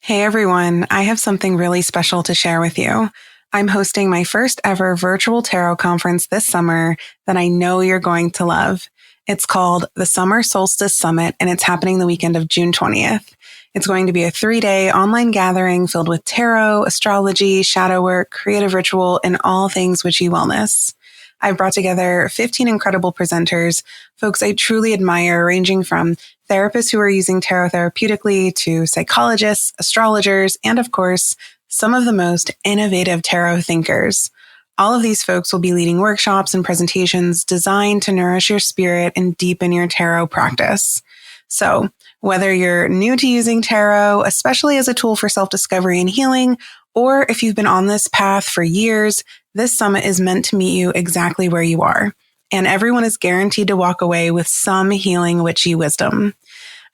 Hey everyone, I have something really special to share with you. I'm hosting my first ever virtual tarot conference this summer that I know you're going to love. It's called the Summer Solstice Summit, and it's happening the weekend of June 20th. It's going to be a 3-day online gathering filled with tarot, astrology, shadow work, creative ritual, and all things witchy wellness. I've brought together 15 incredible presenters, folks I truly admire, ranging from therapists who are using tarot therapeutically to psychologists, astrologers, and of course, some of the most innovative tarot thinkers. All of these folks will be leading workshops and presentations designed to nourish your spirit and deepen your tarot practice. So, whether you're new to using tarot, especially as a tool for self-discovery and healing, or if you've been on this path for years, this summit is meant to meet you exactly where you are. And everyone is guaranteed to walk away with some healing witchy wisdom.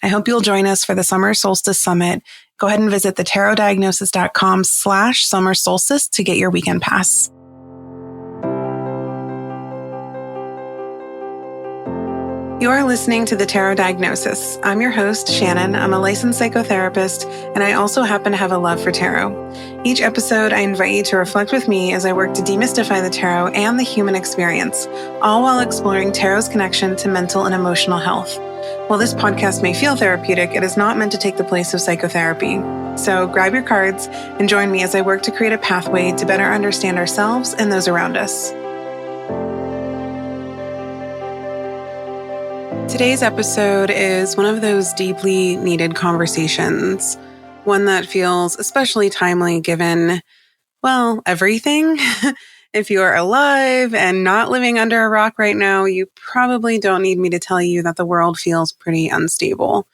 I hope you'll join us for the Summer Solstice Summit. Go ahead and visit thetarotdiagnosis.com/summer solstice to get your weekend pass. You are listening to The Tarot Diagnosis. I'm your host, Shannon. I'm a licensed psychotherapist, and I also happen to have a love for tarot. Each episode, I invite you to reflect with me as I work to demystify the tarot and the human experience, all while exploring tarot's connection to mental and emotional health. While this podcast may feel therapeutic, it is not meant to take the place of psychotherapy. So grab your cards and join me as I work to create a pathway to better understand ourselves and those around us. Today's episode is one of those deeply needed conversations, one that feels especially timely given, well, everything. If you are alive and not living under a rock right now, you probably don't need me to tell you that the world feels pretty unstable.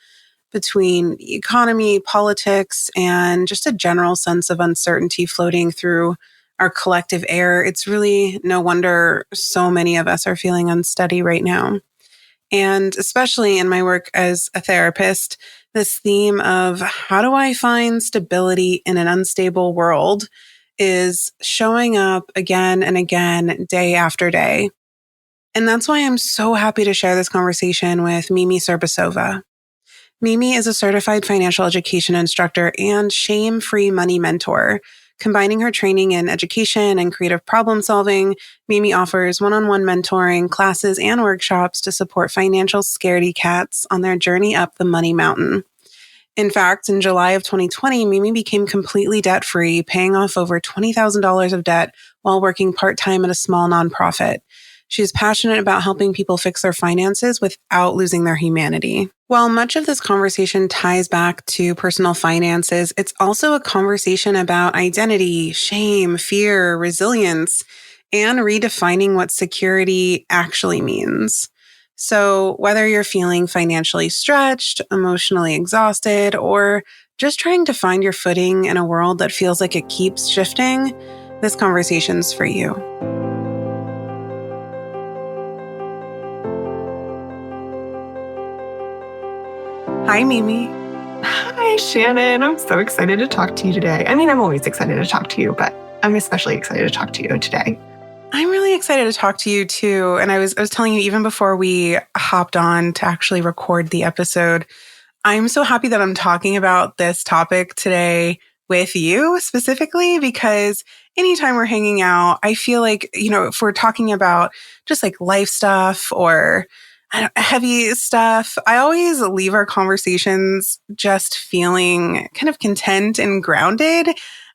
Between the economy, politics, and just a general sense of uncertainty floating through our collective air, it's really no wonder so many of us are feeling unsteady right now. And especially in my work as a therapist, this theme of how do I find stability in an unstable world is showing up again and again, day after day. And that's why I'm so happy to share this conversation with Mimi Cirbusova. Mimi is a certified financial education instructor and shame-free money mentor. Combining her training in education and creative problem solving, Mimi offers one-on-one mentoring, classes, and workshops to support financial scaredy cats on their journey up the money mountain. In fact, in July of 2020, Mimi became completely debt-free, paying off over $20,000 of debt while working part-time at a small nonprofit. She is passionate about helping people fix their finances without losing their humanity. While much of this conversation ties back to personal finances, it's also a conversation about identity, shame, fear, resilience, and redefining what security actually means. So whether you're feeling financially stretched, emotionally exhausted, or just trying to find your footing in a world that feels like it keeps shifting, this conversation's for you. Hi, Mimi. Hi, Shannon. I'm so excited to talk to you today. I mean, I'm always excited to talk to you, but I'm especially excited to talk to you today. I'm really excited to talk to you too. And I was telling you even before we hopped on to actually record the episode, I'm so happy that I'm talking about this topic today with you specifically, because anytime we're hanging out, I feel like, if we're talking about just like life stuff or heavy stuff, I always leave our conversations just feeling kind of content and grounded.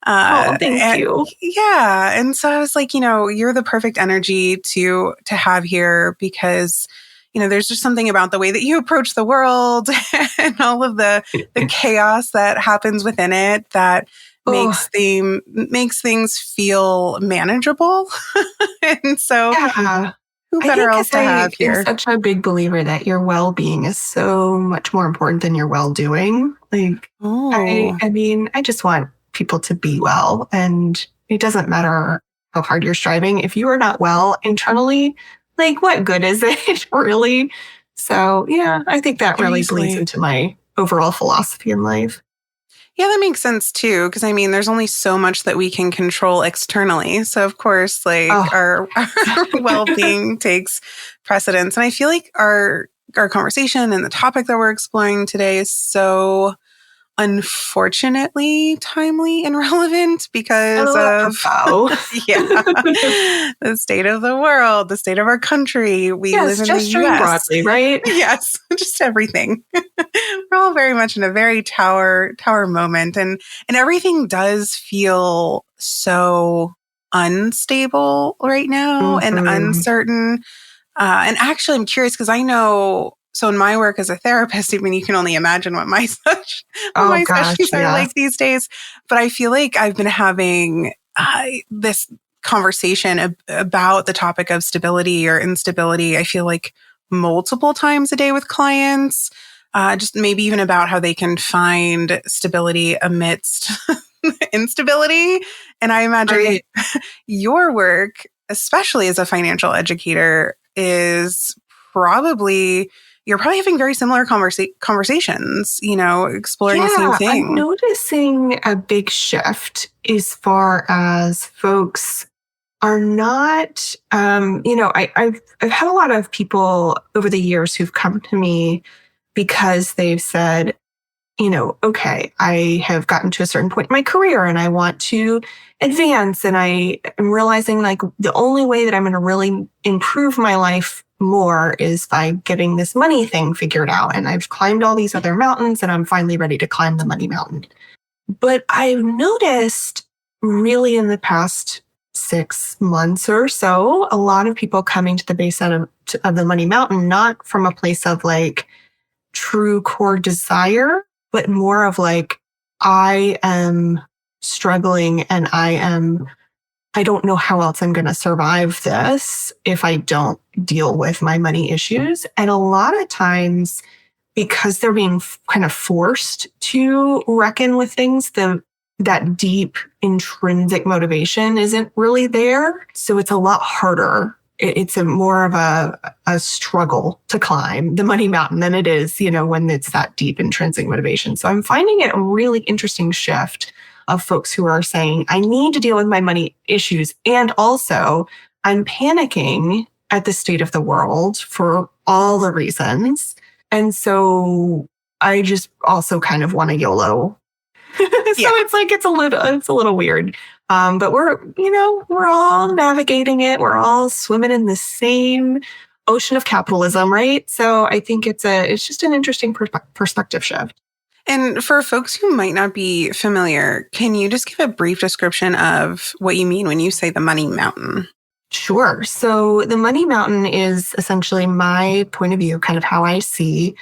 Thank you. Yeah. And so I was like, you're the perfect energy to have here because, there's just something about the way that you approach the world and all of the chaos that happens within it that makes things feel manageable. And so who better else to have here? I'm such a big believer that your well-being is so much more important than your well-doing. I just want people to be well, and it doesn't matter how hard you're striving. If you are not well internally, what good is it really? So yeah, I think that really bleeds into my overall philosophy in life. Yeah, that makes sense too. Because there's only so much that we can control externally. So of course, our well-being takes precedence. And I feel like our conversation and the topic that we're exploring today is so unfortunately timely and relevant because of the state of the world, the state of our country. We live in the US. Broadly, right? Yes, just everything. We're all very much in a very tower moment, and everything does feel so unstable right now and uncertain. And actually, I'm curious because I know. So in my work as a therapist, I mean, you can only imagine what my sessions are like these days. But I feel like I've been having this conversation about the topic of stability or instability. I feel like multiple times a day with clients, just maybe even about how they can find stability amidst instability. And I imagine your work, especially as a financial educator, is you're probably having very similar conversations, exploring the same thing. I'm noticing a big shift as far as folks are not, I've had a lot of people over the years who've come to me because they've said, okay, I have gotten to a certain point in my career and I want to advance. And I am realizing like the only way that I'm going to really improve my life more is by getting this money thing figured out. And I've climbed all these other mountains and I'm finally ready to climb the money mountain. But I've noticed really in the past 6 months or so, a lot of people coming to the base of the money mountain, not from a place of like true core desire, but more of like, I am struggling and I don't know how else I'm going to survive this if I don't deal with my money issues. And a lot of times, because they're being kind of forced to reckon with things, that deep intrinsic motivation isn't really there. So it's a lot harder. It's more of a struggle to climb the money mountain than it is, when it's that deep intrinsic motivation. So I'm finding it a really interesting shift of folks who are saying, I need to deal with my money issues. And also I'm panicking at the state of the world for all the reasons. And so I just also kind of want to YOLO. It's like, it's a little weird. But we're all navigating it. We're all swimming in the same ocean of capitalism, right? So I think it's just an interesting perspective shift. And for folks who might not be familiar, can you just give a brief description of what you mean when you say the money mountain? Sure. So the money mountain is essentially my point of view, kind of how I see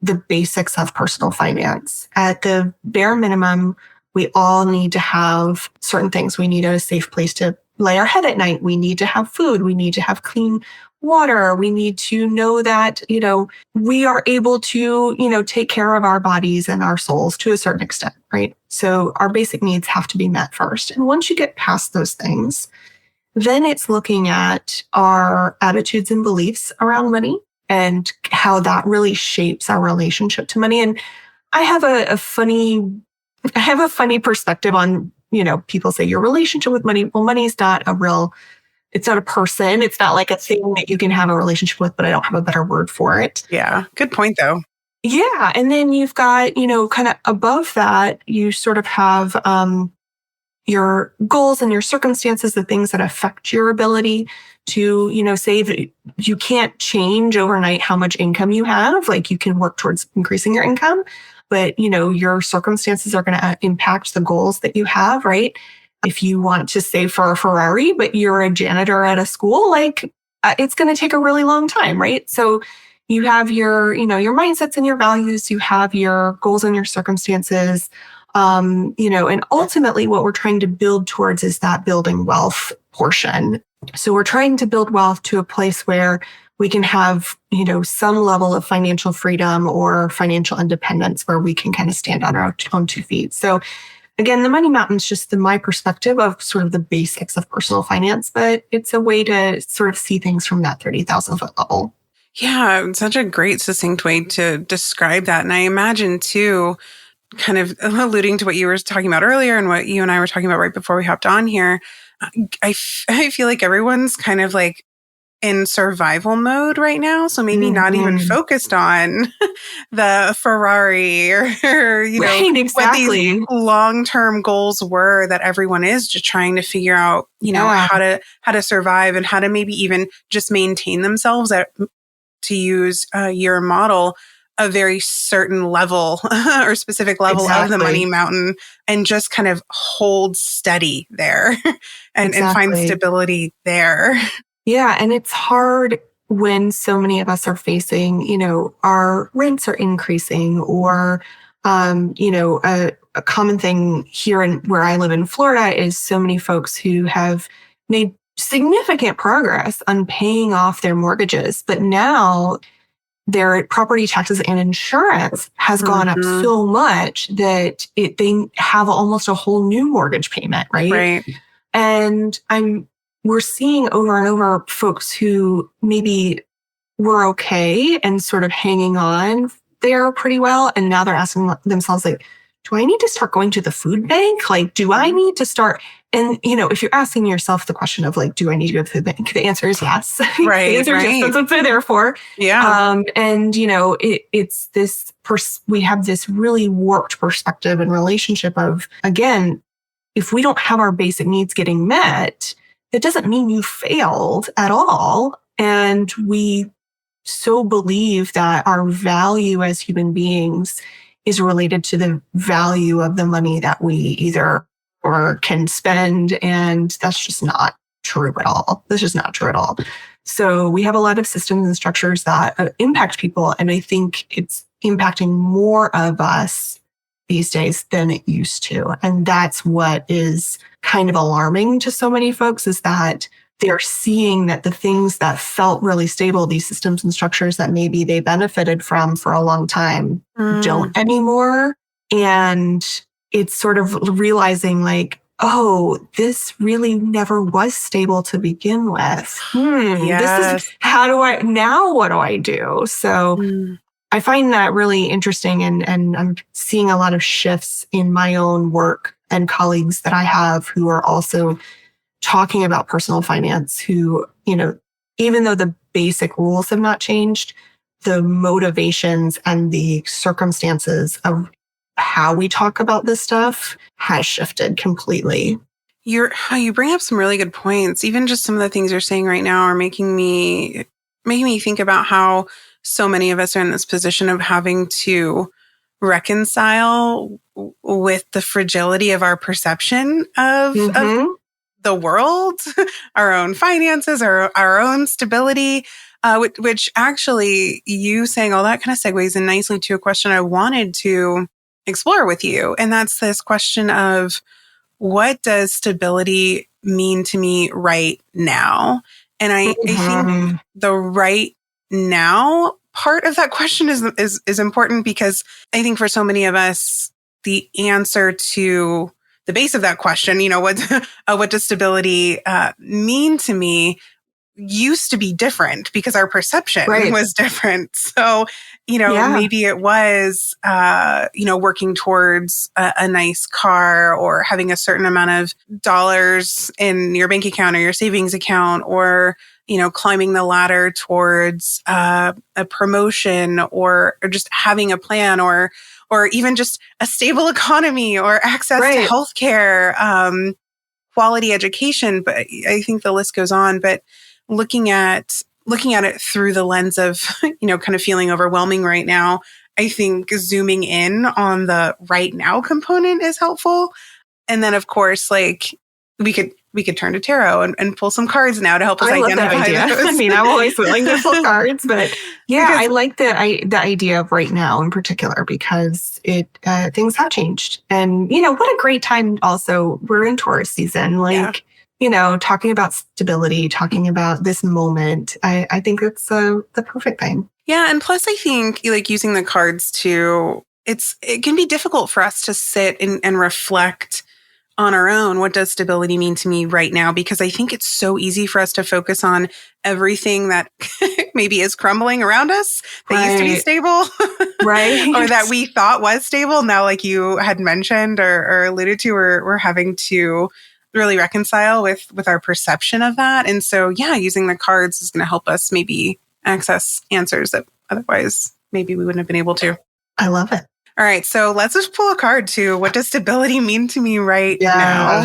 the basics of personal finance. At the bare minimum, we all need to have certain things. We need a safe place to lay our head at night. We need to have food. We need to have clean water. We need to know that, we are able to, take care of our bodies and our souls to a certain extent, right? So our basic needs have to be met first. And once you get past those things, then it's looking at our attitudes and beliefs around money and how that really shapes our relationship to money. And I have a funny perspective on, people say your relationship with money. Well, money is not it's not a person. It's not like a thing that you can have a relationship with, but I don't have a better word for it. Yeah. Good point though. Yeah. And then you've got, kind of above that, you sort of have, your goals and your circumstances, the things that affect your ability to, save. You can't change overnight how much income you have. Like you can work towards increasing your income, but your circumstances are going to impact the goals that you have, right? If you want to save for a Ferrari, but you're a janitor at a school, it's going to take a really long time, right? So you have your mindsets and your values, you have your goals and your circumstances, and ultimately what we're trying to build towards is that building wealth portion. So we're trying to build wealth to a place where we can have, some level of financial freedom or financial independence where we can kind of stand on our own 2 feet. So again, the money mountain is just my perspective of sort of the basics of personal finance, but it's a way to sort of see things from that 30,000 foot level. Yeah, it's such a great, succinct way to describe that. And I imagine too, kind of alluding to what you were talking about earlier and what you and I were talking about right before we hopped on here, I feel like everyone's kind of like in survival mode right now. So maybe not even focused on the Ferrari or right, exactly. what these long-term goals were that everyone is just trying to figure out, how to survive and how to maybe even just maintain themselves to use your model, a very certain level or specific level of the money mountain, and just kind of hold steady there and find stability there. Yeah. And it's hard when so many of us are facing, our rents are increasing or, a common thing here where I live in Florida is so many folks who have made significant progress on paying off their mortgages, but now their property taxes and insurance has gone up so much that they have almost a whole new mortgage payment, right? Right. And we're seeing over and over folks who maybe were okay and sort of hanging on there pretty well. And now they're asking themselves, like, do I need to start going to the food bank? Like, do I need to start? And, if you're asking yourself the question of like, do I need to go to the bank? The answer is yes. Right. The answer is yes. That's what they're there for. Yeah. And, it's this, we have this really warped perspective and relationship of, again, if we don't have our basic needs getting met, it doesn't mean you failed at all. And we so believe that our value as human beings is related to the value of the money that we either or can spend. And that's just not true at all. That's just not true at all. So we have a lot of systems and structures that impact people. And I think it's impacting more of us these days than it used to. And that's what is kind of alarming to so many folks, is that they're seeing that the things that felt really stable, these systems and structures that maybe they benefited from for a long time, don't anymore. And it's sort of realizing like, oh, this really never was stable to begin with. Yes. This is what do I do? So I find that really interesting, and I'm seeing a lot of shifts in my own work and colleagues that I have who are also talking about personal finance, who, even though the basic rules have not changed, the motivations and the circumstances of how we talk about this stuff has shifted completely. You bring up some really good points. Even just some of the things you're saying right now are making me think about how so many of us are in this position of having to reconcile with the fragility of our perception of the world, our own finances, our own stability, which actually, you saying all that kind of segues in nicely to a question I wanted to explore with you. And that's this question of, what does stability mean to me right now? And I think the right now part of that question is important, because I think for so many of us, the answer to the base of that question, what does stability mean to me, used to be different because our perception was different. So, maybe it was, working towards a nice car, or having a certain amount of dollars in your bank account or your savings account, or, climbing the ladder towards a promotion, or just having a plan, or even just a stable economy, or access to healthcare, quality education. But I think the list goes on. But looking at it through the lens of, kind of feeling overwhelming right now, I think zooming in on the right now component is helpful. And then, of course, like, we could turn to tarot and pull some cards now to help us identify those. I mean, I'm always willing to pull cards, but I like the idea of right now in particular, because things have changed. And, what a great time also, we're in Taurus season, talking about stability, talking about this moment. I think it's the perfect thing. Yeah. And plus, I think like using the cards too, it can be difficult for us to sit and reflect on our own. What does stability mean to me right now? Because I think it's so easy for us to focus on everything that maybe is crumbling around us that used to be stable, or that we thought was stable. Now, like you had mentioned or alluded to, we're having to really reconcile with our perception of that. And so, yeah, using the cards is going to help us maybe access answers that otherwise maybe we wouldn't have been able to. I love it. All right. So let's just pull a card too. What does stability mean to me right now?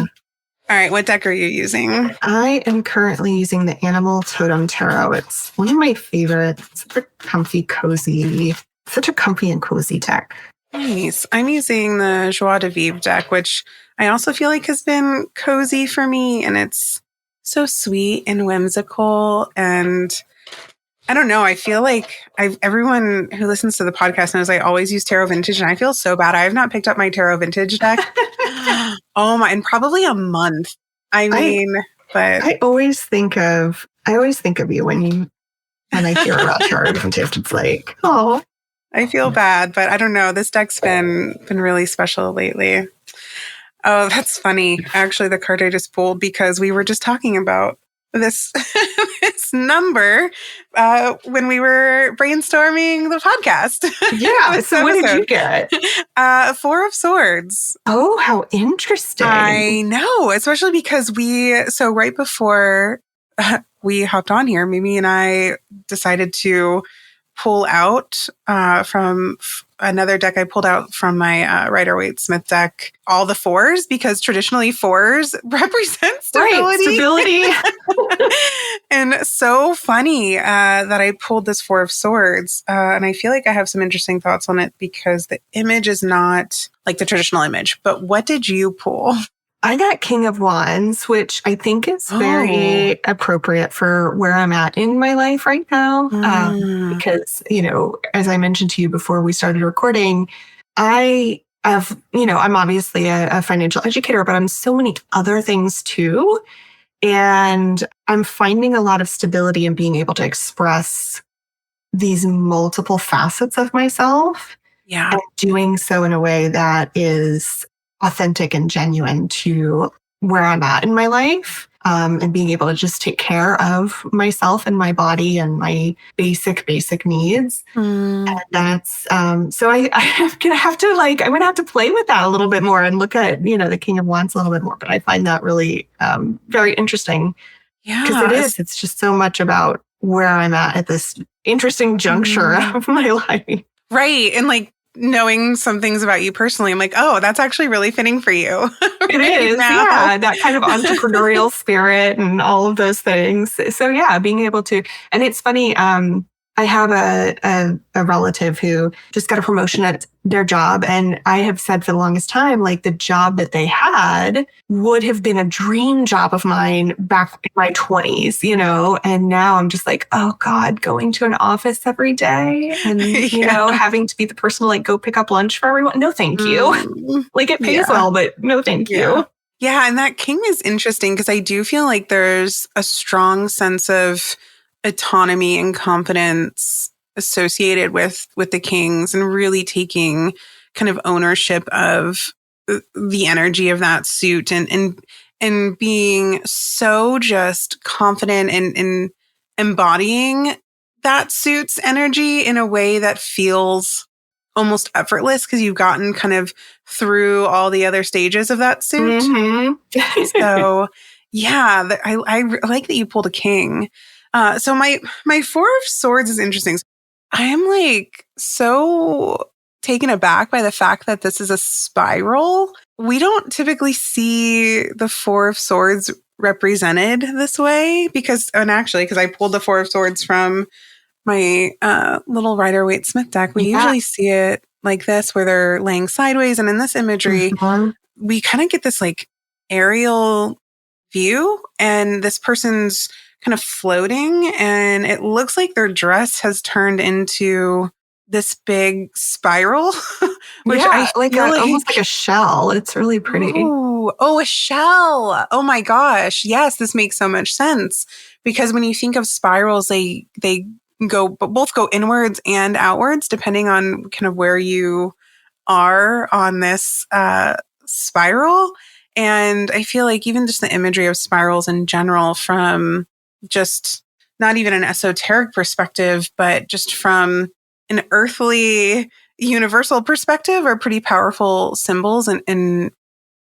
All right. What deck are you using? I am currently using the Animal Totem Tarot. It's one of my favorites. It's such a comfy, cozy, such a comfy and cozy deck. Nice. I'm using the Joie de Vivre deck, which I also feel like has been cozy for me. And it's so sweet and whimsical. And I don't know. I feel like everyone who listens to the podcast knows I always use Tarot Vintage, and I feel so bad. I have not picked up my Tarot Vintage deck. Oh my, in probably a month. But I always think of you when I hear about Tarot Vintage. It's like, oh, I feel bad, but I don't know. This deck's been really special lately. Oh, that's funny. Actually, the card I just pulled, because we were just talking about this this number when we were brainstorming the podcast. Yeah. So what did you get? 4 of Swords. Oh, how interesting. I know, especially because right before we hopped on here, Mimi and I decided to pull out from another deck I pulled out from my Rider-Waite-Smith deck, all the 4s, because traditionally 4s represent stability. Right, stability. And so funny that I pulled this 4 of Swords. And I feel like I have some interesting thoughts on it because the image is not like the traditional image. But what did you pull? I got King of Wands, which I think is very appropriate for where I'm at in my life right now. Because, as I mentioned to you before we started recording, I'm obviously a financial educator, but I'm so many other things too. And I'm finding a lot of stability in being able to express these multiple facets of myself. Yeah. And doing so in a way that is authentic and genuine to where I'm at in my life, and being able to just take care of myself and my body and my basic needs. And that's, so I'm going to have to play with that a little bit more and look at, the King of Wands a little bit more. But I find that really very interesting. Yeah. Because it's just so much about where I'm at this interesting juncture of my life. Right. And knowing some things about you personally, I'm like, oh, that's actually really fitting for you. It is. Now. Yeah. That kind of entrepreneurial spirit and all of those things. So yeah, being able to, and it's funny, I have a relative who just got a promotion at their job. And I have said for the longest time, the job that they had would have been a dream job of mine back in my 20s, and now I'm just like, oh God, going to an office every day and, having to be the person to go pick up lunch for everyone. No, thank you. It pays well, but no, thank you. Yeah. And that King is interesting because I do feel like there's a strong sense of autonomy and confidence associated with the Kings, and really taking kind of ownership of the energy of that suit and being so just confident and embodying that suit's energy in a way that feels almost effortless because you've gotten kind of through all the other stages of that suit. So yeah, I like that you pulled a King. So my 4 of Swords is interesting. I am so taken aback by the fact that this is a spiral. We don't typically see the 4 of Swords represented this way because I pulled the 4 of Swords from my little Rider-Waite-Smith deck. We usually see it like this, where they're laying sideways. And in this imagery, we kind of get this aerial view, and this person's kind of floating, and it looks like their dress has turned into this big spiral, which I feel almost like a shell. It's really pretty. Oh, a shell. Oh my gosh. Yes, this makes so much sense because when you think of spirals, they both go inwards and outwards depending on kind of where you are on this spiral. And I feel like even just the imagery of spirals in general, from just not even an esoteric perspective, but just from an earthly universal perspective, are pretty powerful symbols and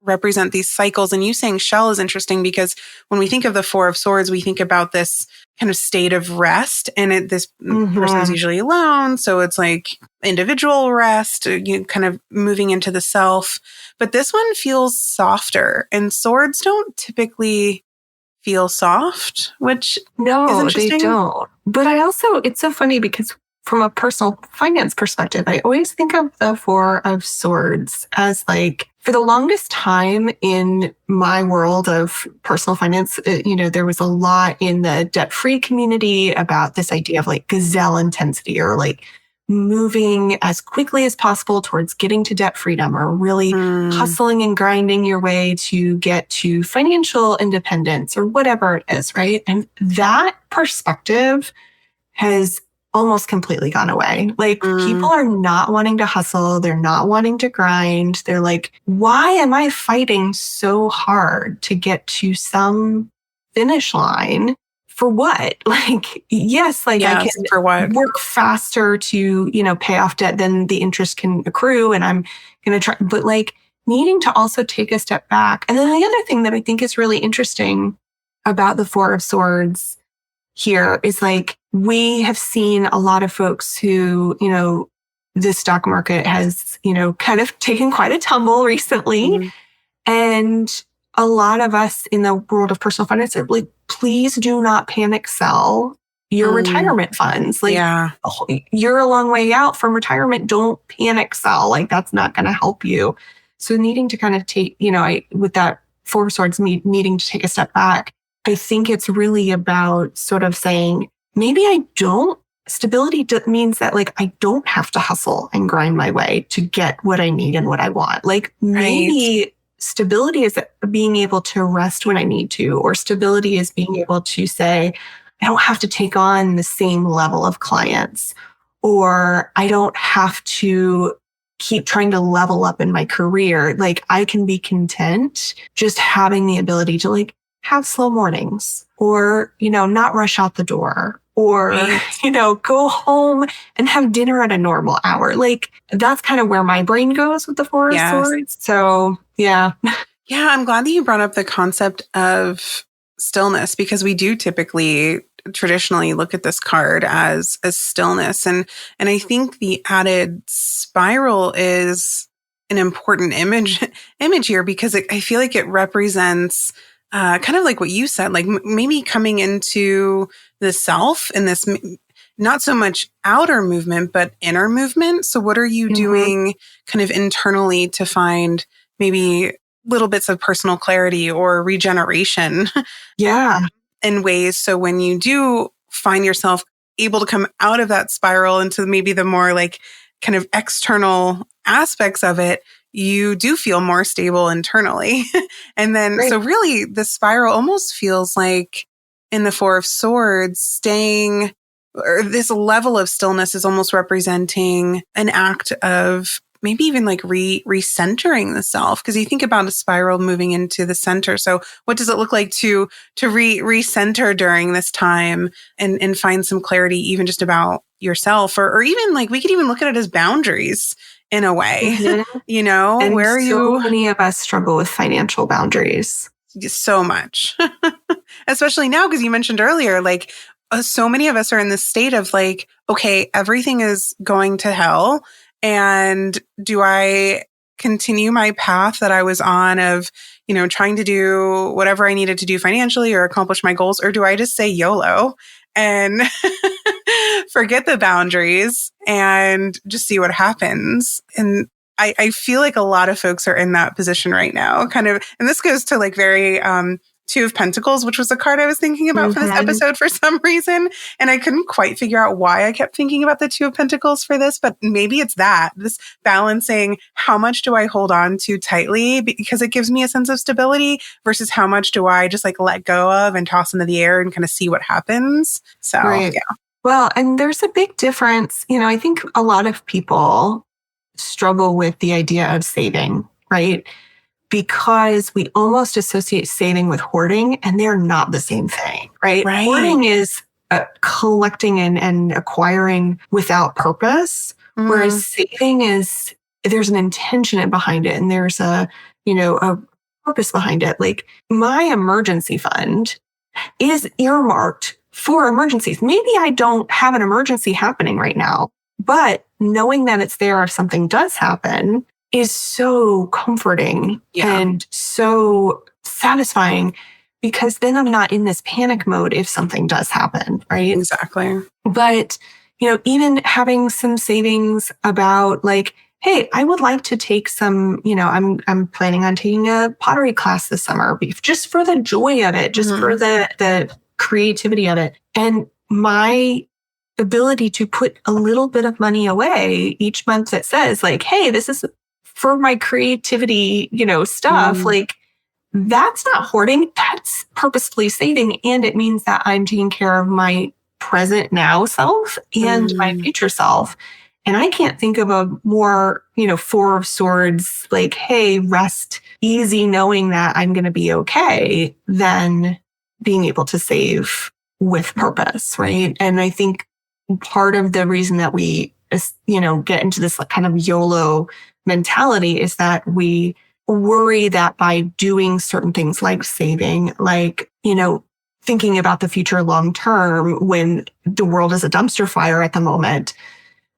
represent these cycles. And you saying shell is interesting because when we think of the Four of Swords, we think about this kind of state of rest, and this person's usually alone. So it's like individual rest, kind of moving into the self. But this one feels softer, and swords don't typically feel soft, which is interesting. They don't. But it's so funny because from a personal finance perspective, I always think of the Four of Swords as like, for the longest time in my world of personal finance, there was a lot in the debt-free community about this idea of like gazelle intensity, or like moving as quickly as possible towards getting to debt freedom, or really hustling and grinding your way to get to financial independence, or whatever it is, right? And that perspective has almost completely gone away. Like people are not wanting to hustle. They're not wanting to grind. They're like, why am I fighting so hard to get to some finish line? For what? Like, yes, I can for what? Work faster to, pay off debt than the interest can accrue. And I'm going to try, but like needing to also take a step back. And then the other thing that I think is really interesting about the Four of Swords here is like, we have seen a lot of folks who, the stock market has, kind of taken quite a tumble recently. And a lot of us in the world of personal finance are like, please do not panic sell your retirement funds. Like, you're a long way out from retirement. Don't panic sell. Like, that's not going to help you. So needing to kind of take, with that Four of Swords, needing to take a step back, I think it's really about sort of saying, maybe stability means that like, I don't have to hustle and grind my way to get what I need and what I want. Like maybe stability is being able to rest when I need to, or stability is being able to say, I don't have to take on the same level of clients, or I don't have to keep trying to level up in my career. Like I can be content just having the ability to like have slow mornings, or, not rush out the door, or, go home and have dinner at a normal hour. Like that's kind of where my brain goes with the Four of Swords. So yeah. Yeah. I'm glad that you brought up the concept of stillness, because we do traditionally look at this card as stillness. And I think the added spiral is an important image here, because I feel like it represents kind of like what you said, like maybe coming into the self in this, not so much outer movement, but inner movement. So what are you doing kind of internally to find maybe little bits of personal clarity or regeneration? In ways. So when you do find yourself able to come out of that spiral into maybe the more like kind of external aspects of it, you do feel more stable internally. And then, so really the spiral almost feels like in the Four of Swords, staying, or this level of stillness is almost representing an act of maybe even like recentering the self. Because you think about a spiral moving into the center. So what does it look like to recenter during this time and find some clarity, even just about yourself, or even like, we could even look at it as boundaries in a way, and where are so many of us struggle with financial boundaries. So much, especially now, because you mentioned earlier, like so many of us are in this state of like, okay, everything is going to hell. And do I continue my path that I was on of, trying to do whatever I needed to do financially or accomplish my goals? Or do I just say YOLO and forget the boundaries and just see what happens? And I feel like a lot of folks are in that position right now, kind of, and this goes to like very, Two of Pentacles, which was a card I was thinking about for this episode for some reason. And I couldn't quite figure out why I kept thinking about the Two of Pentacles for this, but maybe it's this balancing, how much do I hold on to tightly because it gives me a sense of stability versus how much do I just like let go of and toss into the air and kind of see what happens. So, yeah. Well, and there's a big difference. I think a lot of people struggle with the idea of saving, right? Because we almost associate saving with hoarding, and they're not the same thing, right? Hoarding is collecting and acquiring without purpose, whereas saving is, there's an intention behind it, and there's a purpose behind it. Like my emergency fund is earmarked for emergencies. Maybe I don't have an emergency happening right now, but knowing that it's there if something does happen is so comforting and so satisfying, because then I'm not in this panic mode if something does happen, right? Exactly. But, even having some savings about like, hey, I would like to take some, I'm planning on taking a pottery class this summer, just for the joy of it, just for the creativity of it. And my ability to put a little bit of money away each month that says like, hey, this is for my creativity, stuff. Like that's not hoarding, that's purposefully saving. And it means that I'm taking care of my present now self and my future self. And I can't think of a more, Four of Swords, like, hey, rest easy, knowing that I'm going to be okay, than being able to save with purpose, right? And I think part of the reason that we, get into this kind of YOLO mentality is that we worry that by doing certain things like saving, like, thinking about the future long term when the world is a dumpster fire at the moment,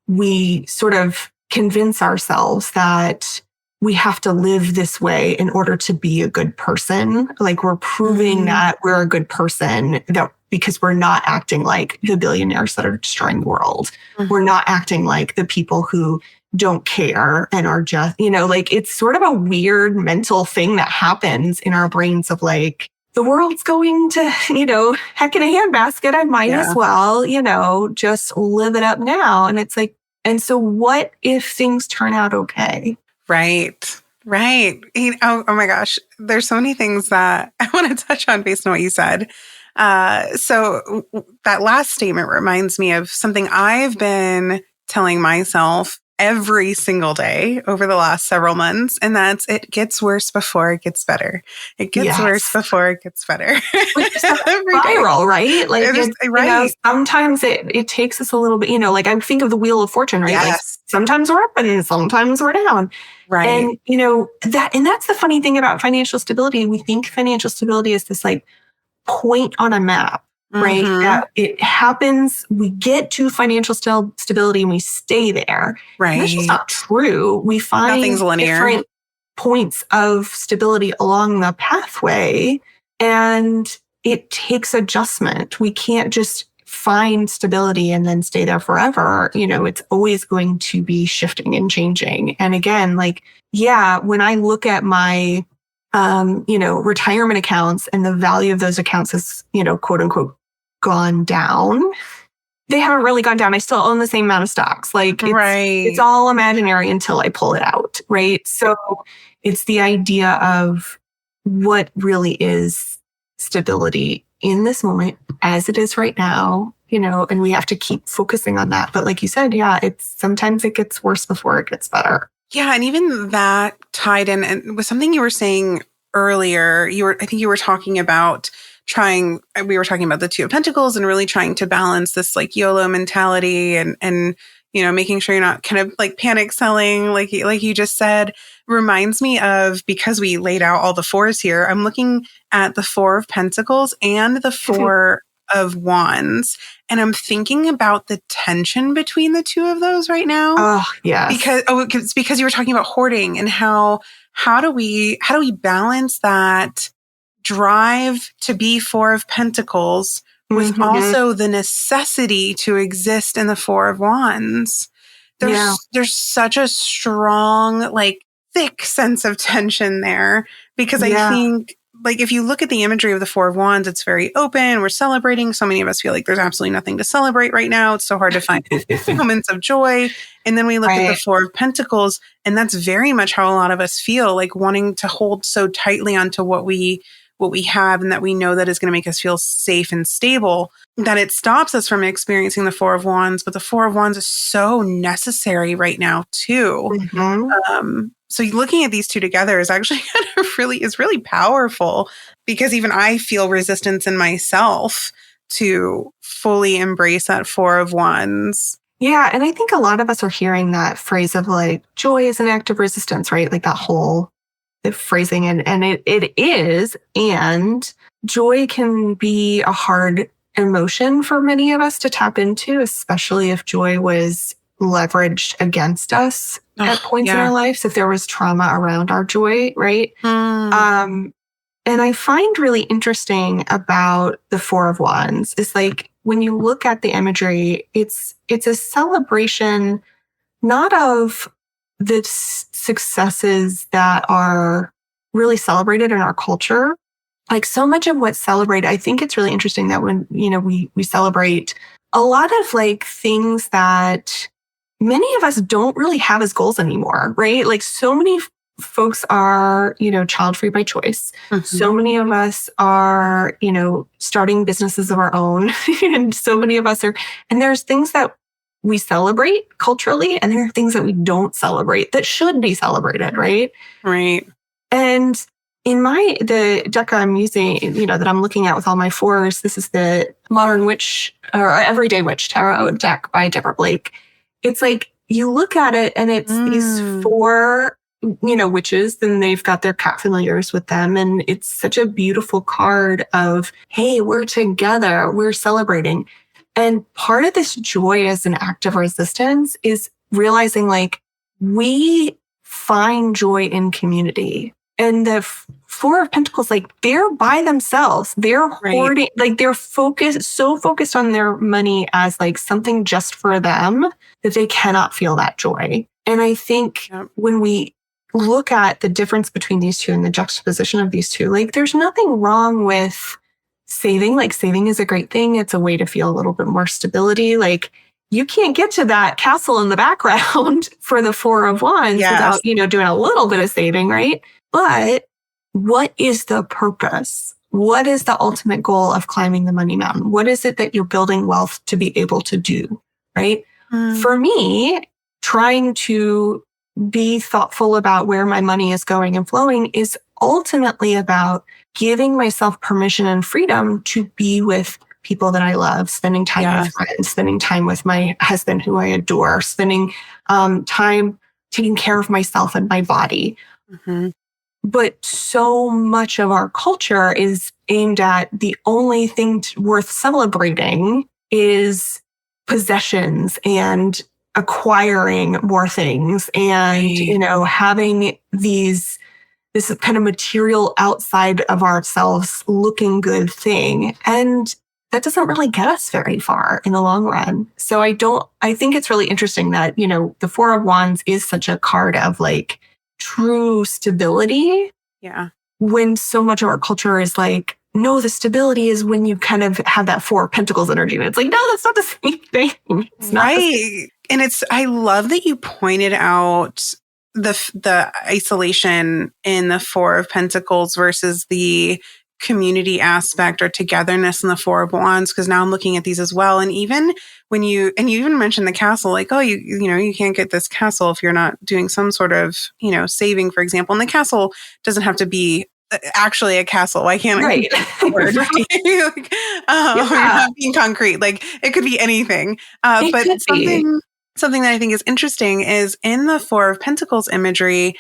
we sort of convince ourselves that we have to live this way in order to be a good person. Like we're proving that we're a good person because we're not acting like the billionaires that are destroying the world. We're not acting like the people who don't care and are just, like it's sort of a weird mental thing that happens in our brains of like, the world's going to, heck in a handbasket. I might as well, just live it up now. And it's like, and so what if things turn out okay? Right. Oh my gosh. There's so many things that I want to touch on based on what you said. So that last statement reminds me of something I've been telling myself every single day over the last several months. And that's, it gets worse before it gets better. It gets worse before it gets better. Viral, right? Like, sometimes it takes us a little bit, like I think of the Wheel of Fortune, right? Like sometimes we're up and sometimes we're down. Right. And, that's the funny thing about financial stability. We think financial stability is this like point on a map. Right. That it happens. We get to financial stability and we stay there. Right. And that's just not true. We find nothing's linear. Different points of stability along the pathway, and it takes adjustment. We can't just find stability and then stay there forever. It's always going to be shifting and changing. And again, like, when I look at my retirement accounts and the value of those accounts is, quote unquote, gone down. They haven't really gone down. I still own the same amount of stocks. Like it's all imaginary until I pull it out. Right. So it's the idea of what really is stability in this moment as it is right now, and we have to keep focusing on that. But like you said, sometimes it gets worse before it gets better. Yeah. And even that tied in and with something you were saying earlier, I think you were talking about we were talking about the Two of Pentacles and really trying to balance this like YOLO mentality and making sure you're not kind of like panic selling, like you just said, reminds me of, because we laid out all the fours here, I'm looking at the Four of Pentacles and the Four of Wands. And I'm thinking about the tension between the two of those right now. Oh, yeah. Because you were talking about hoarding and how do we balance that drive to be Four of Pentacles with also the necessity to exist in the Four of Wands. There's such a strong, like thick sense of tension there, because I think like if you look at the imagery of the Four of Wands, it's very open. We're celebrating. So many of us feel like there's absolutely nothing to celebrate right now. It's so hard to find moments of joy. And then we look at the Four of Pentacles, and that's very much how a lot of us feel, like wanting to hold so tightly onto what we have and that we know that is going to make us feel safe and stable, that it stops us from experiencing the Four of Wands. But the Four of Wands is so necessary right now too. So looking at these two together is actually really powerful, because even I feel resistance in myself to fully embrace that Four of Wands. Yeah. And I think a lot of us are hearing that phrase of like, joy is an act of resistance, right? Like that whole phrasing, and it is. And joy can be a hard emotion for many of us to tap into, especially if joy was leveraged against us at points in our lives, if there was trauma around our joy, right? And I find really interesting about the Four of Wands is like, when you look at the imagery, it's a celebration not of the successes that are really celebrated in our culture. Like, so much of what's celebrated, I think it's really interesting that when, we celebrate a lot of like things that many of us don't really have as goals anymore, right? Like, so many folks are, child-free by choice. So many of us are, starting businesses of our own. And so many of us are, and there's things that we celebrate culturally, and there are things that we don't celebrate that should be celebrated, right? Right. And in the deck I'm using, that I'm looking at with all my fours, this is the Modern Witch or Everyday Witch Tarot deck by Deborah Blake. It's like, you look at it and it's these four, witches, then they've got their cat familiars with them. And it's such a beautiful card of, hey, we're together, we're celebrating. And part of this joy as an act of resistance is realizing like, we find joy in community. And the Four of Pentacles, like, they're by themselves. They're hoarding, like, they're so focused on their money as like something just for them that they cannot feel that joy. And I think when we look at the difference between these two and the juxtaposition of these two, like, there's nothing wrong with saving. Like, saving is a great thing. It's a way to feel a little bit more stability. Like, you can't get to that castle in the background for the Four of Wands without, doing a little bit of saving, right? But what is the purpose? What is the ultimate goal of climbing the money mountain? What is it that you're building wealth to be able to do, right? For me, trying to be thoughtful about where my money is going and flowing is ultimately about giving myself permission and freedom to be with people that I love, spending time with friends, spending time with my husband who I adore, spending time taking care of myself and my body. But so much of our culture is aimed at the only thing worth celebrating is possessions and acquiring more things and, having this kind of material outside of ourselves looking good thing. And that doesn't really get us very far in the long run. So I think it's really interesting that, the Four of Wands is such a card of like true stability. Yeah. When so much of our culture is like, no, the stability is when you kind of have that Four of Pentacles energy. And it's like, no, that's not the same thing. It's not right. And I love that you pointed out the isolation in the Four of Pentacles versus the community aspect or togetherness in the Four of Wands, because now I'm looking at these as well. And even when you even mentioned the castle, like, oh, you can't get this castle if you're not doing some sort of, saving, for example. And the castle doesn't have to be actually a castle. Why can't I use that word? Like, you're not being concrete. Like, it could be anything. But something that I think is interesting is in the Four of Pentacles imagery,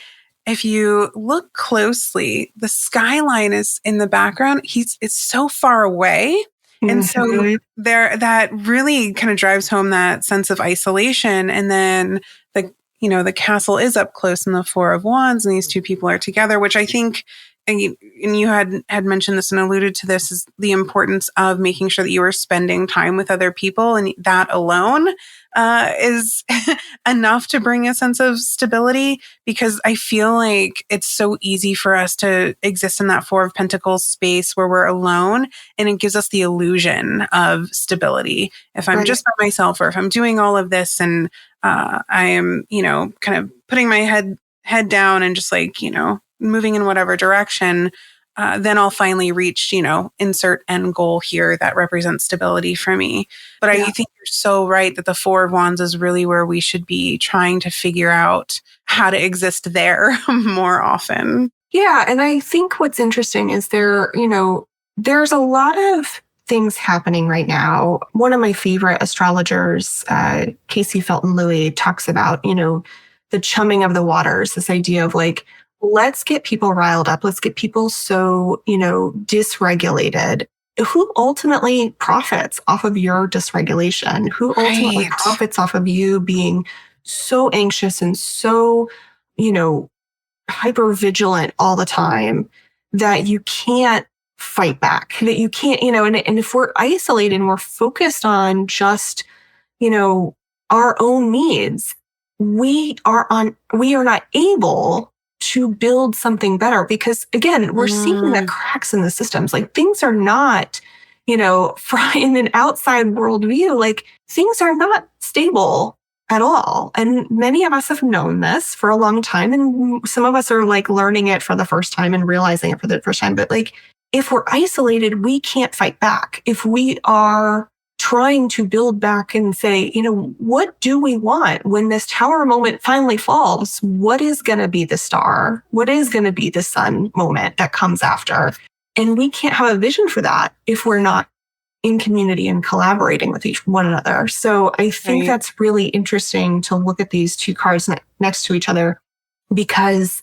if you look closely, the skyline is in the background. It's so far away. And so that really kind of drives home that sense of isolation. And then the castle is up close in the Four of Wands, and these two people are together, which I think, and you had mentioned this and alluded to this, is the importance of making sure that you are spending time with other people. And that alone is enough to bring a sense of stability, because I feel like it's so easy for us to exist in that Four of Pentacles space where we're alone, and it gives us the illusion of stability. If I'm just by myself, or if I'm doing all of this and I am, kind of putting my head down and just like, moving in whatever direction, then I'll finally reach, insert end goal here that represents stability for me. But I think you're so right that the Four of Wands is really where we should be trying to figure out how to exist there more often. Yeah. And I think what's interesting is there's a lot of things happening right now. One of my favorite astrologers, Casey Felton Louis, talks about, the chumming of the waters, this idea of like, let's get people riled up. Let's get people so, dysregulated. Who ultimately profits off of your dysregulation? Who ultimately profits off of you being so anxious and so, hyper vigilant all the time that you can't fight back, that you can't, and if we're isolated and we're focused on just, our own needs, we are not able to build something better because again, we're seeing the cracks in the systems. Like things are not, in an outside worldview, like things are not stable at all. And many of us have known this for a long time. And some of us are like learning it for the first time and realizing it for the first time. But like, if we're isolated, we can't fight back. If we are trying to build back and say, what do we want when this tower moment finally falls? What is going to be the star? What is going to be the sun moment that comes after? And we can't have a vision for that if we're not in community and collaborating with one another. So I think that's really interesting to look at these two cards next to each other, because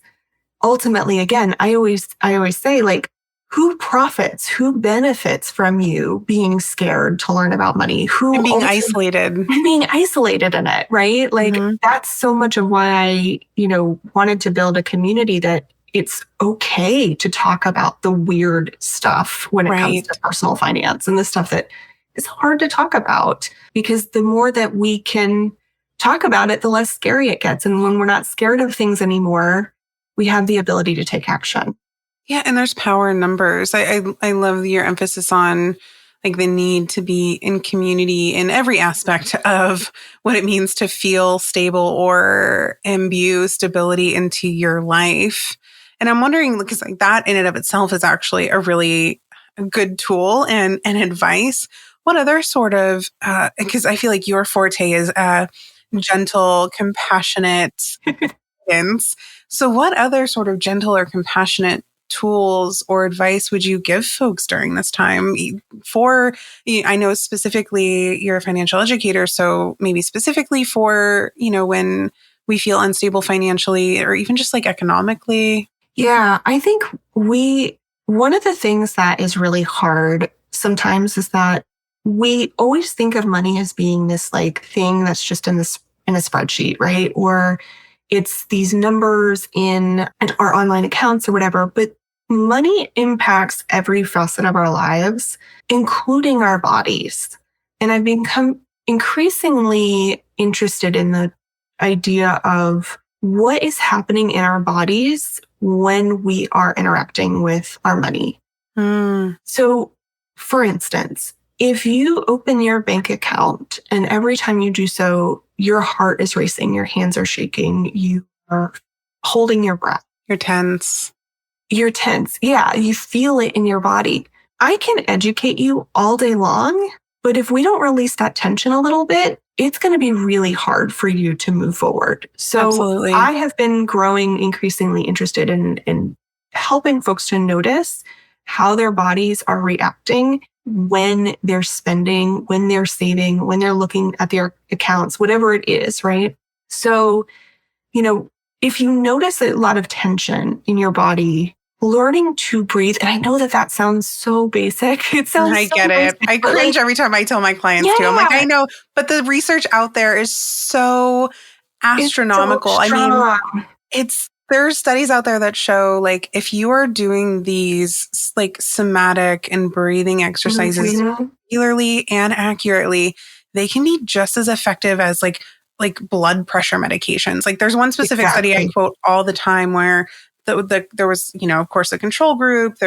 ultimately, again, I always say, like, who profits, who benefits from you being scared to learn about money? And being isolated in it, right? Like that's so much of why I, wanted to build a community that it's okay to talk about the weird stuff when it comes to personal finance and the stuff that is hard to talk about, because the more that we can talk about it, the less scary it gets. And when we're not scared of things anymore, we have the ability to take action. Yeah. And there's power in numbers. I love your emphasis on like the need to be in community in every aspect of what it means to feel stable or imbue stability into your life. And I'm wondering, because like that in and of itself is actually a really good tool and advice. What other sort of, because I feel like your forte is gentle, compassionate guidance. So what other sort of gentle or compassionate tools or advice would you give folks during this time I know specifically you're a financial educator, so maybe specifically for, when we feel unstable financially or even just like economically? Yeah, I think one of the things that is really hard sometimes is that we always think of money as being this like thing that's just in a spreadsheet, right? Or it's these numbers in our online accounts or whatever. But money impacts every facet of our lives, including our bodies. And I've become increasingly interested in the idea of what is happening in our bodies when we are interacting with our money. So, for instance, if you open your bank account and every time you do so, your heart is racing, your hands are shaking, you are holding your breath. You're tense. Yeah, you feel it in your body. I can educate you all day long, but if we don't release that tension a little bit, it's going to be really hard for you to move forward. So absolutely. I have been growing increasingly interested in helping folks to notice how their bodies are reacting when they're spending, when they're saving, when they're looking at their accounts, whatever it is, right? So, if you notice a lot of tension in your body, learning to breathe, and I know that sounds so basic. It sounds I get it. I cringe every time I tell my clients too. I'm like, I know, but the research out there is so astronomical. So I mean, there's studies out there that show like if you are doing these like somatic and breathing exercises regularly and accurately, they can be just as effective as like blood pressure medications. Like there's one specific study I quote all the time where there was, of course, a control group.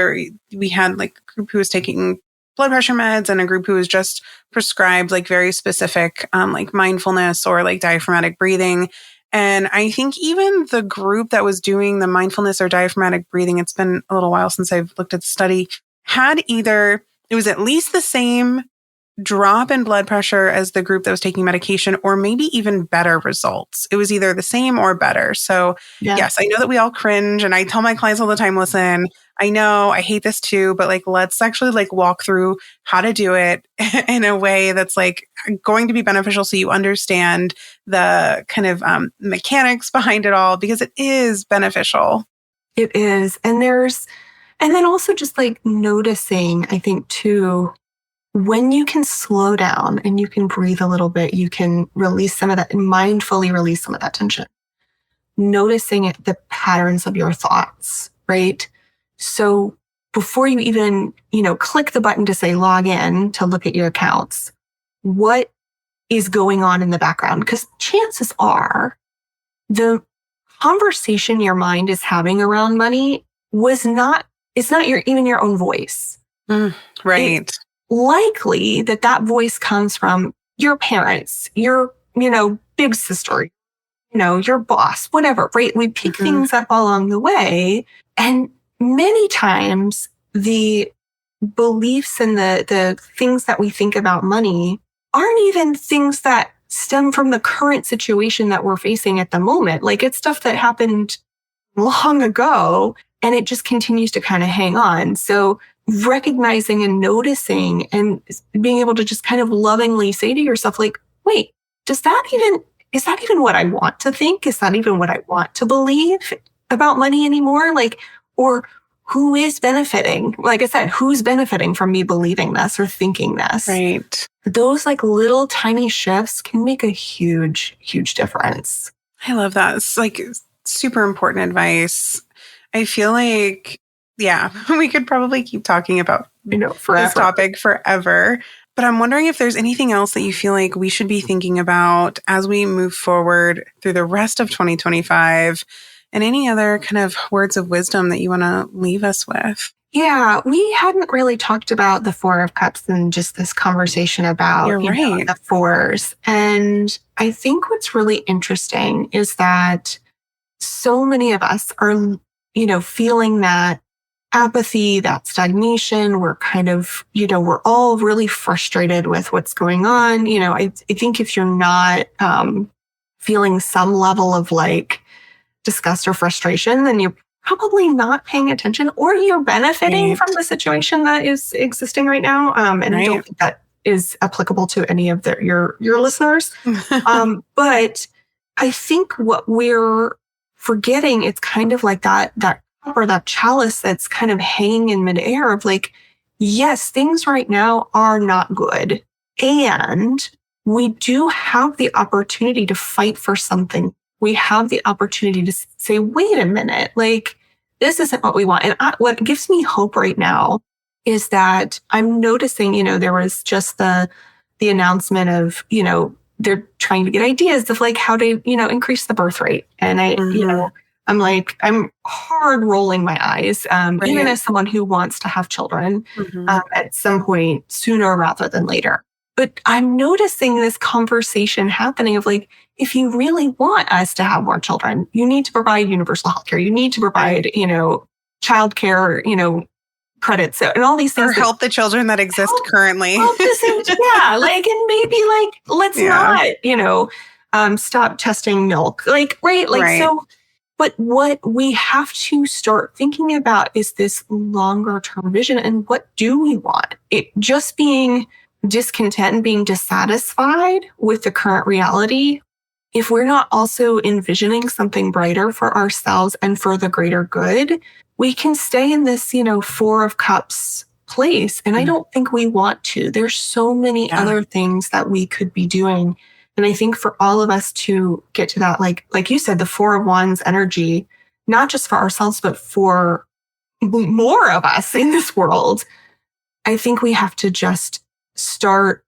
We had like a group who was taking blood pressure meds and a group who was just prescribed like very specific like mindfulness or like diaphragmatic breathing. And I think even the group that was doing the mindfulness or diaphragmatic breathing, it's been a little while since I've looked at the study, it was at least the same drop in blood pressure as the group that was taking medication, or maybe even better results. It was either the same or better. So yes, I know that we all cringe, and I tell my clients all the time, listen, I know I hate this too, but like, let's actually like walk through how to do it in a way that's like going to be beneficial. So you understand the kind of mechanics behind it all, because it is beneficial. It is. And then also just like noticing, I think too, when you can slow down and you can breathe a little bit, you can release some of that and mindfully release some of that tension. Noticing the patterns of your thoughts, right? So before you even, click the button to say log in to look at your accounts, what is going on in the background? Because chances are the conversation your mind is having around money it's not even your own voice. Right. It's likely that voice comes from your parents, your, big sister, your boss, whatever, right? We pick things up along the way. And many times the beliefs and the things that we think about money aren't even things that stem from the current situation that we're facing at the moment. Like it's stuff that happened long ago and it just continues to kind of hang on. So recognizing and noticing and being able to just kind of lovingly say to yourself, like, wait, is that even what I want to think? Is that even what I want to believe about money anymore? Like, or who is benefiting? Like I said, who's benefiting from me believing this or thinking this? Right. Those like little tiny shifts can make a huge, huge difference. I love that. It's like super important advice. I feel like, yeah, we could probably keep talking about this topic forever. But I'm wondering if there's anything else that you feel like we should be thinking about as we move forward through the rest of 2025, and any other kind of words of wisdom that you want to leave us with. Yeah, we hadn't really talked about the Four of Cups in just this conversation about the fours. And I think what's really interesting is that so many of us are, feeling that apathy, that stagnation. We're kind of, we're all really frustrated with what's going on. I think if you're not feeling some level of like disgust or frustration, then you're probably not paying attention, or you're benefiting from the situation that is existing right now. And I don't think that is applicable to any of your listeners. But I think what we're forgetting, it's kind of like that cup or that chalice that's kind of hanging in midair of like, yes, things right now are not good. And we do have the opportunity to fight for something. We have the opportunity to say, wait a minute, like, this isn't what we want. And what gives me hope right now is that I'm noticing, there was just the announcement of, they're trying to get ideas of like how to, increase the birth rate. And I'm like, I'm hard rolling my eyes, even as someone who wants to have children at some point sooner rather than later. But I'm noticing this conversation happening of like, if you really want us to have more children, you need to provide universal healthcare. You need to provide, childcare, credits and all these things. Or help the children that exist currently. And maybe like, let's not, stop testing milk. Like, so, but what we have to start thinking about is this longer term vision and what do we want? It just being discontent and being dissatisfied with the current reality, if we're not also envisioning something brighter for ourselves and for the greater good, we can stay in this, Four of Cups place. And I don't think we want to. There's so many other things that we could be doing. And I think for all of us to get to that, like you said, the Four of Wands energy, not just for ourselves, but for more of us in this world, I think we have to just start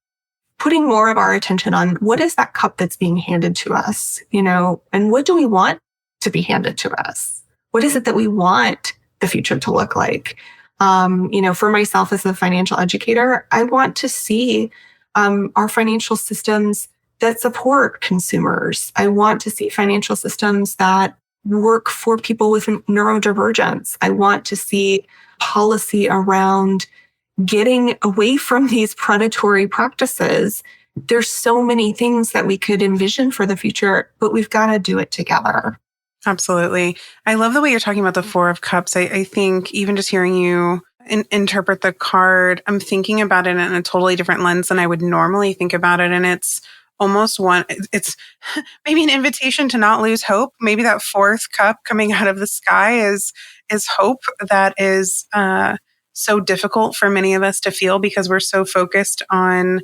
putting more of our attention on what is that cup that's being handed to us, and what do we want to be handed to us? What is it that we want the future to look like? For myself as a financial educator, I want to see our financial systems that support consumers. I want to see financial systems that work for people with neurodivergence. I want to see policy around getting away from these predatory practices. There's so many things that we could envision for the future, but we've got to do it together. Absolutely. I love the way you're talking about the Four of Cups. I think even just hearing you interpret the card, I'm thinking about it in a totally different lens than I would normally think about it. And it's almost one, it's maybe an invitation to not lose hope. Maybe that fourth cup coming out of the sky is hope that is so difficult for many of us to feel because we're so focused on,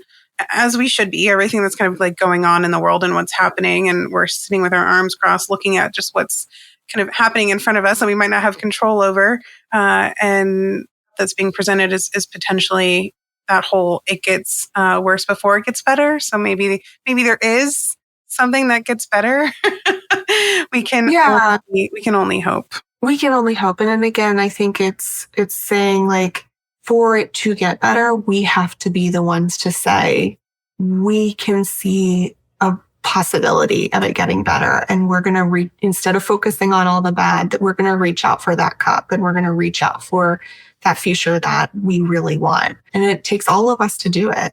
as we should be, everything that's kind of like going on in the world and what's happening. And we're sitting with our arms crossed looking at just what's kind of happening in front of us and we might not have control over. And that's being presented is potentially that whole, it gets worse before it gets better. So maybe there is something that gets better. we can only hope. We can only hope. And then again, I think it's saying like, for it to get better, we have to be the ones to say, we can see a possibility of it getting better. And we're going to, instead of focusing on all the bad, that we're going to reach out for that cup and we're going to reach out for that future that we really want. And it takes all of us to do it.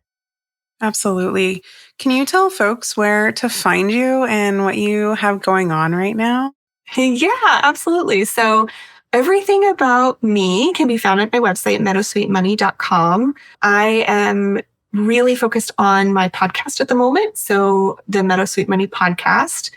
Absolutely. Can you tell folks where to find you and what you have going on right now? Yeah, absolutely. So everything about me can be found at my website, meadowsweetmoney.com. I am really focused on my podcast at the moment. So the Meadow Sweet Money podcast,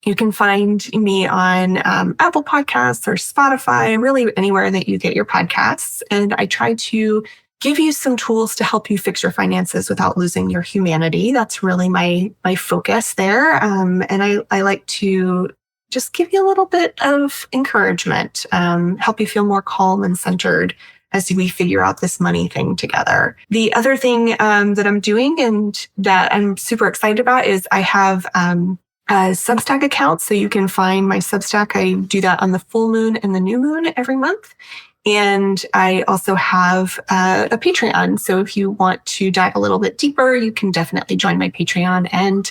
you can find me on Apple Podcasts or Spotify, really anywhere that you get your podcasts. And I try to give you some tools to help you fix your finances without losing your humanity. That's really my focus there. And I like to just give you a little bit of encouragement, help you feel more calm and centered as we figure out this money thing together. The other thing that I'm doing and that I'm super excited about is I have a Substack account. So you can find my Substack. I do that on the full moon and the new moon every month. And I also have a Patreon. So if you want to dive a little bit deeper, you can definitely join my Patreon and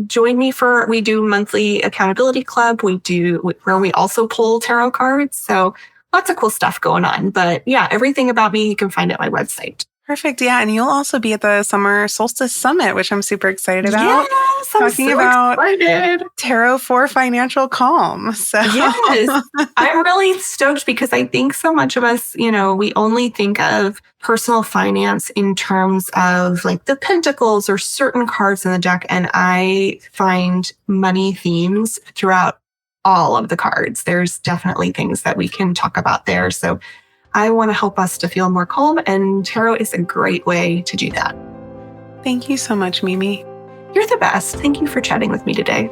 join me we do monthly accountability club. Where we also pull tarot cards. So lots of cool stuff going on. But yeah, everything about me you can find at my website. Perfect. Yeah. And you'll also be at the Summer Solstice Summit, which I'm super excited about. Yes, I'm talking so about excited. Tarot for financial calm. So yes, I'm really stoked because I think so much of us, we only think of personal finance in terms of like the Pentacles or certain cards in the deck. And I find money themes throughout all of the cards. There's definitely things that we can talk about there. So I want to help us to feel more calm, and tarot is a great way to do that. Thank you so much, Mimi. You're the best. Thank you for chatting with me today.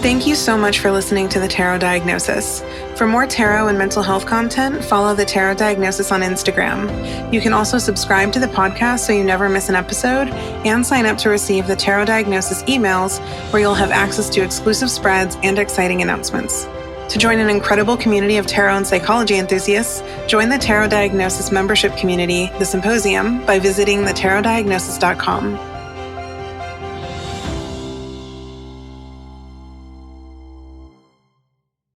Thank you so much for listening to The Tarot Diagnosis. For more tarot and mental health content, follow The Tarot Diagnosis on Instagram. You can also subscribe to the podcast so you never miss an episode, and sign up to receive the Tarot Diagnosis emails, where you'll have access to exclusive spreads and exciting announcements. To join an incredible community of tarot and psychology enthusiasts, join the Tarot Diagnosis membership community, The Symposium, by visiting thetarotdiagnosis.com.